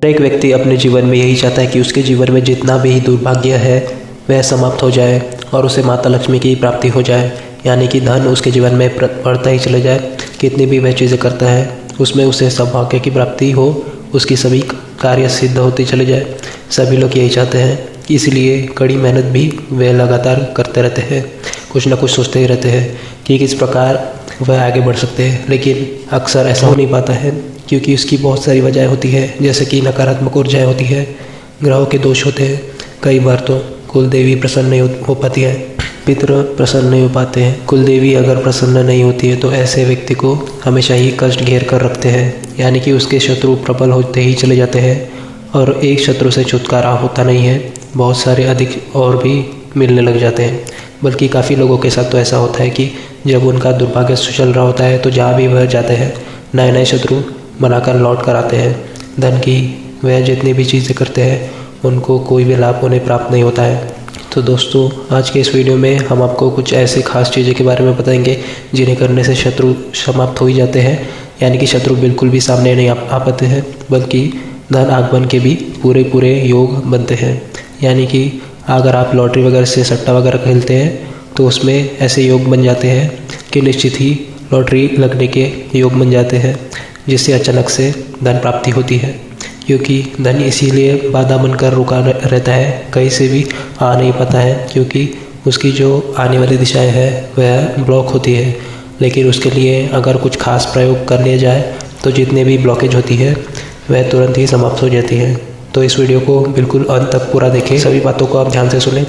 एक व्यक्ति अपने जीवन में यही चाहता है कि उसके जीवन में जितना भी दुर्भाग्य है वह समाप्त हो जाए और उसे माता लक्ष्मी की प्राप्ति हो जाए, यानी कि धन उसके जीवन में बढ़ता ही चले जाए। कितनी भी वह चीज़ें करता है उसमें उसे सौभाग्य की प्राप्ति हो, उसकी सभी कार्य सिद्ध होती चले जाए। सभी लोग यही चाहते हैं, इसलिए कड़ी मेहनत भी वे लगातार करते रहते हैं, कुछ ना कुछ सोचते ही रहते हैं कि किस प्रकार वह आगे बढ़ सकते हैं। लेकिन अक्सर ऐसा हो नहीं पाता है क्योंकि उसकी बहुत सारी वजह होती है, जैसे कि नकारात्मक ऊर्जाएँ होती है, ग्रहों के दोष होते हैं। कई बार तो कुल देवी प्रसन्न नहीं हो पाती है, पितृ प्रसन्न नहीं हो पाते हैं। कुल देवी अगर प्रसन्न नहीं होती है तो ऐसे व्यक्ति को हमेशा ही कष्ट घेर कर रखते हैं, यानी कि उसके शत्रु प्रबल होते ही चले जाते हैं और एक शत्रु से छुटकारा होता नहीं है, बहुत सारे अधिक और भी मिलने लग जाते हैं। बल्कि काफ़ी लोगों के साथ तो ऐसा होता है कि जब उनका दुर्भाग्य चल रहा होता है तो जहाँ भी वह जाते हैं नए नए शत्रु बनाकर लौट कर आते हैं। धन की वह जितनी भी चीज़ें करते हैं उनको कोई भी लाभ उन्हें प्राप्त नहीं होता है। तो दोस्तों, आज के इस वीडियो में हम आपको कुछ ऐसी खास चीज़ें के बारे में बताएंगे जिन्हें करने से शत्रु समाप्त हो ही जाते हैं, यानी कि शत्रु बिल्कुल भी सामने नहीं आ पाते हैं, बल्कि धन आगमन के भी पूरे योग बनते हैं। यानी कि अगर आप लॉटरी वगैरह से सट्टा वगैरह खेलते हैं तो उसमें ऐसे योग बन जाते हैं कि निश्चित ही लॉटरी लगने के योग बन जाते हैं, जिससे अचानक से धन प्राप्ति होती है। क्योंकि धन इसीलिए बाधा बनकर रुका रहता है, कहीं से भी आ नहीं पाता है, क्योंकि उसकी जो आने वाली दिशाएं हैं वह ब्लॉक होती है। लेकिन उसके लिए अगर कुछ खास प्रयोग कर लिया जाए तो जितने भी ब्लॉकेज होती है वह तुरंत ही समाप्त हो जाती है। तो इस वीडियो को बिल्कुल अंत तक पूरा देखें, सभी बातों को आप ध्यान से सुनें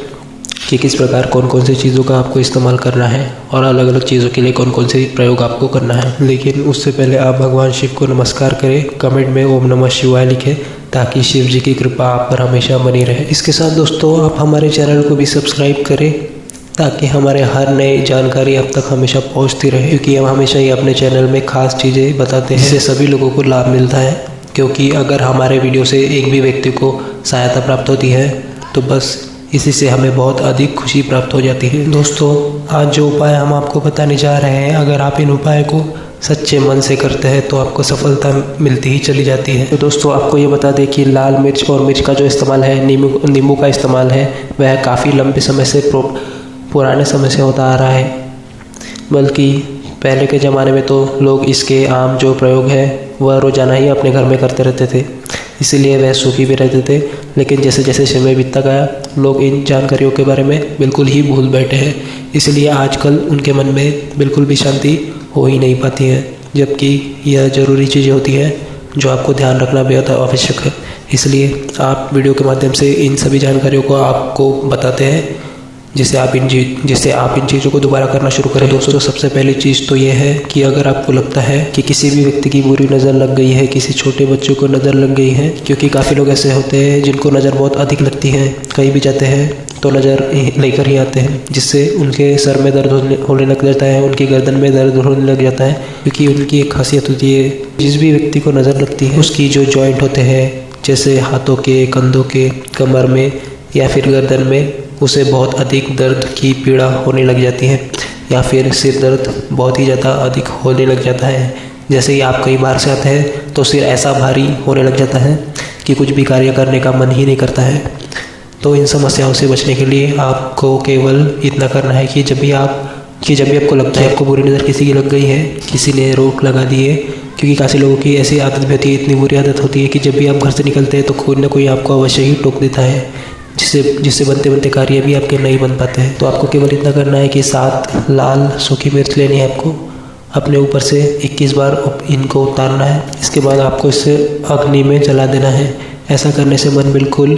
कि किस प्रकार कौन कौन सी चीज़ों का आपको इस्तेमाल करना है और अलग अलग चीज़ों के लिए कौन कौन से प्रयोग आपको करना है। लेकिन उससे पहले आप भगवान शिव को नमस्कार करें, कमेंट में ओम नमः शिवाय लिखें, ताकि शिव जी की कृपा आप पर हमेशा बनी रहे। इसके साथ दोस्तों आप हमारे चैनल को भी सब्सक्राइब करें ताकि हमारे हर नई जानकारी अब तक हमेशा पहुँचती रहे, क्योंकि हम हमेशा ही अपने चैनल में खास चीज़ें बताते हैं, जिससे सभी लोगों को लाभ मिलता है। क्योंकि अगर हमारे वीडियो से एक भी व्यक्ति को सहायता प्राप्त होती है तो बस इसी से हमें बहुत अधिक खुशी प्राप्त हो जाती है। दोस्तों, आज जो उपाय हम आपको बताने जा रहे हैं, अगर आप इन उपाय को सच्चे मन से करते हैं तो आपको सफलता मिलती ही चली जाती है। तो दोस्तों, आपको ये बता दें कि लाल मिर्च और मिर्च का जो इस्तेमाल है, नींबू का इस्तेमाल है, वह काफ़ी लंबे समय से पुराने समय से होता आ रहा है। बल्कि पहले के ज़माने में तो लोग इसके आम जो प्रयोग है वह रोज़ाना ही अपने घर में करते रहते थे, इसीलिए वह सुखी भी रहते थे। लेकिन जैसे जैसे समय बीतता गया लोग इन जानकारियों के बारे में बिल्कुल ही भूल बैठे हैं, इसलिए आजकल उनके मन में बिल्कुल भी शांति हो ही नहीं पाती है। जबकि यह ज़रूरी चीज़ें होती हैं जो आपको ध्यान रखना बेहद आवश्यक है। इसलिए आप वीडियो के माध्यम से इन सभी जानकारियों को आपको बताते हैं, जिससे आप इन चीज़ों को दोबारा करना शुरू करें। दोस्तों, सबसे पहली चीज़ तो ये है कि अगर आपको लगता है कि किसी भी व्यक्ति की बुरी नज़र लग गई है, किसी छोटे बच्चों को नज़र लग गई है, क्योंकि काफ़ी लोग ऐसे होते हैं जिनको नज़र बहुत अधिक लगती है, कहीं भी जाते हैं तो नज़र लेकर ही आते हैं, जिससे उनके सर में दर्द होने लग जाता है, उनकी गर्दन में दर्द होने लग जाता है। क्योंकि उनकी एक खासियत होती है, जिस भी व्यक्ति को नज़र लगती है उसकी जो जॉइंट होते हैं, जैसे हाथों के, कंधों के, कमर में या फिर गर्दन में, उसे बहुत अधिक दर्द की पीड़ा होने लग जाती है, या फिर सिर दर्द बहुत ही ज़्यादा अधिक होने लग जाता है। जैसे ही आप कई बार से आते हैं तो सिर ऐसा भारी होने लग जाता है कि कुछ भी कार्य करने का मन ही नहीं करता है। तो इन समस्याओं से बचने के लिए आपको केवल इतना करना है कि जब भी आपको लगता है आपको बुरी नज़र किसी की लग गई है, किसी ने रोक लगा दी है, क्योंकि काफ़ी लोगों की ऐसी आदत भी होती है, इतनी बुरी आदत होती है कि जब भी आप घर से निकलते हैं तो कोई ना कोई आपको अवश्य ही टोक देता है, जिससे बनते बनते कार्य भी आपके नहीं बन पाते हैं। तो आपको केवल इतना करना है कि 7 लाल सूखी मिर्च लेनी है, आपको अपने ऊपर से 21 बार इनको उतारना है। इसके बाद आपको इसे अग्नि में जला देना है। ऐसा करने से मन बिल्कुल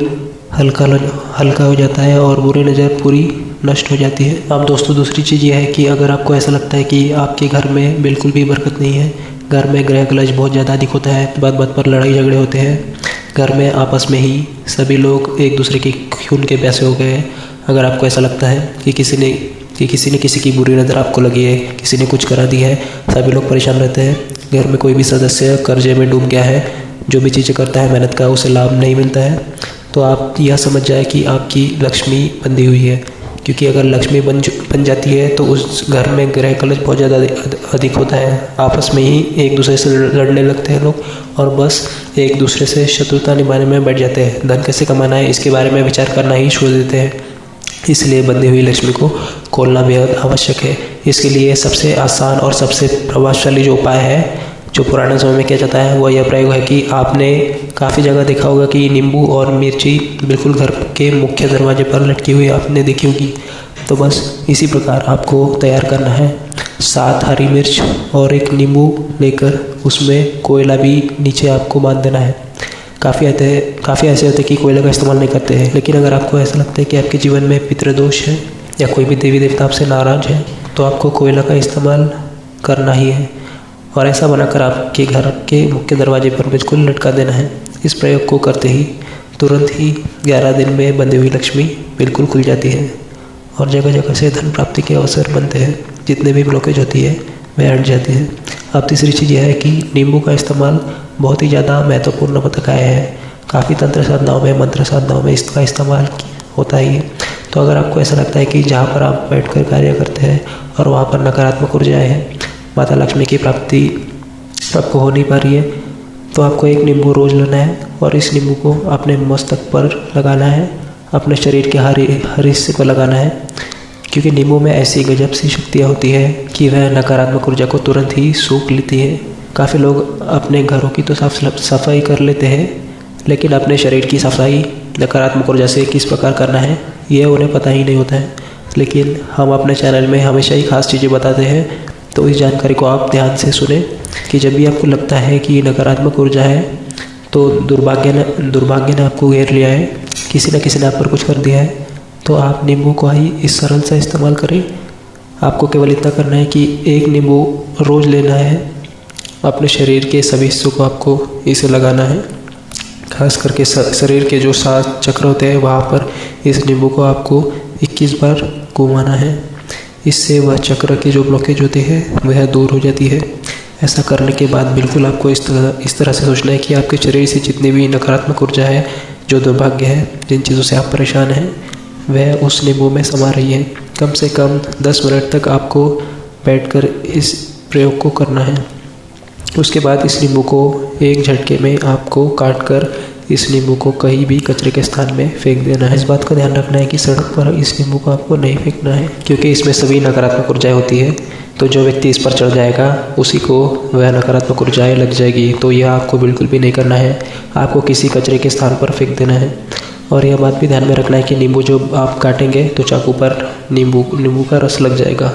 हल्का हो जाता है और बुरी नज़र पूरी नष्ट हो जाती है। अब दोस्तों, दूसरी चीज़ यह है कि अगर आपको ऐसा लगता है कि आपके घर में बिल्कुल भी बरकत नहीं है, घर में गृह कलश बहुत ज़्यादा अधिक होता है, बात बात पर लड़ाई झगड़े होते हैं, घर में आपस में ही सभी लोग एक दूसरे के खून के प्यासे हो गए हैं, अगर आपको ऐसा लगता है कि किसी ने किसी की बुरी नज़र आपको लगी है, किसी ने कुछ करा दिया है, सभी लोग परेशान रहते हैं, घर में कोई भी सदस्य कर्जे में डूब गया है, जो भी चीज़ें करता है मेहनत का उसे लाभ नहीं मिलता है, तो आप यह समझ जाए कि आपकी लक्ष्मी बंधी हुई है, क्योंकि अगर लक्ष्मी बन जाती है तो उस घर में ग्रह कलश बहुत ज़्यादा अधिक होता है। आपस में ही एक दूसरे से लड़ने लगते हैं लोग और बस एक दूसरे से शत्रुता निभाने में बैठ जाते हैं। धन कैसे कमाना है इसके बारे में विचार करना ही छोड़ देते हैं। इसलिए बंधी हुई लक्ष्मी को खोलना बेहद आवश्यक है। इसके लिए सबसे आसान और सबसे प्रभावशाली जो उपाय है, जो पुराने समय में किया जाता है, वो यह प्रयोग है कि आपने काफ़ी जगह देखा होगा कि नींबू और मिर्ची बिल्कुल घर के मुख्य दरवाजे पर लटकी हुई आपने देखी होगी। तो बस इसी प्रकार आपको तैयार करना है। 7 हरी मिर्च और 1 नींबू लेकर उसमें कोयला भी नीचे आपको बांध देना है। काफ़ी ऐसे होते हैं कि कोयले का इस्तेमाल नहीं करते हैं, लेकिन अगर आपको ऐसा लगता है कि आपके जीवन में पितृदोष है या कोई भी देवी देवता आपसे नाराज़ है तो आपको कोयला का इस्तेमाल करना ही है और ऐसा बनाकर आपके घर के मुख्य दरवाजे पर बिल्कुल लटका देना है। इस प्रयोग को करते ही तुरंत ही 11 दिन में बंधी हुई लक्ष्मी बिल्कुल खुल जाती है और जगह जगह से धन प्राप्ति के अवसर बनते हैं। जितने भी ब्लॉकेज होती है वह हट जाती है। अब तीसरी चीज़ यह है कि नींबू का इस्तेमाल बहुत ही ज़्यादा महत्वपूर्ण बताया है। काफ़ी तंत्र साधनाओं में, मंत्र साधनाओं में इसका इस्तेमाल होता ही है। तो अगर आपको ऐसा लगता है कि जहाँ पर आप बैठकर कार्य करते हैं और वहाँ पर नकारात्मक ऊर्जाएँ हैं, माता लक्ष्मी की प्राप्ति आपको हो नहीं पा रही है, तो आपको 1 नींबू रोज़ लेना है और इस नींबू को अपने मस्तक पर लगाना है, अपने शरीर के हर हिस्से पर लगाना है। क्योंकि नींबू में ऐसी गजब सी शक्तियाँ होती है कि वह नकारात्मक ऊर्जा को तुरंत ही सूख लेती है। काफ़ी लोग अपने घरों की तो सफाई कर लेते हैं, लेकिन अपने शरीर की सफाई नकारात्मक ऊर्जा से किस प्रकार करना है यह उन्हें पता ही नहीं होता है। लेकिन हम अपने चैनल में हमेशा ही खास चीज़ें बताते हैं, तो इस जानकारी को आप ध्यान से सुने कि जब भी आपको लगता है कि नकारात्मक ऊर्जा है तो दुर्भाग्य ने आपको घेर लिया है, किसी न किसी ने आप पर कुछ कर दिया है, तो आप नींबू को ही इस सरल सा इस्तेमाल करें। आपको केवल इतना करना है कि 1 नींबू रोज़ लेना है, अपने शरीर के सभी हिस्सों को आपको इसे लगाना है। खास करके शरीर के जो 7 चक्र होते हैं वहाँ पर इस नींबू को आपको 21 बार घुमाना है। इससे वह चक्र की जो ब्लॉकेज होती है वह दूर हो जाती है। ऐसा करने के बाद बिल्कुल आपको इस तरह से सोचना है कि आपके शरीर से जितनी भी नकारात्मक ऊर्जा है, जो दुर्भाग्य है, जिन चीज़ों से आप परेशान हैं, वह उस नींबू में समा रही है। कम से कम 10 मिनट तक आपको बैठकर इस प्रयोग को करना है। उसके बाद इस नींबू को एक झटके में आपको काटकर इस नींबू को कहीं भी कचरे के स्थान में फेंक देना है। इस बात का ध्यान रखना है कि सड़क पर इस नींबू को आपको नहीं फेंकना है, क्योंकि इसमें सभी नकारात्मक ऊर्जाएं होती है। तो जो व्यक्ति इस पर चढ़ जाएगा उसी को वह नकारात्मक ऊर्जाएं लग जाएगी। तो यह आपको बिल्कुल भी नहीं करना है, आपको किसी कचरे के स्थान पर फेंक देना है। और यह बात भी ध्यान में रखना है कि नींबू जो आप काटेंगे तो चाकू पर नींबू का रस लग जाएगा।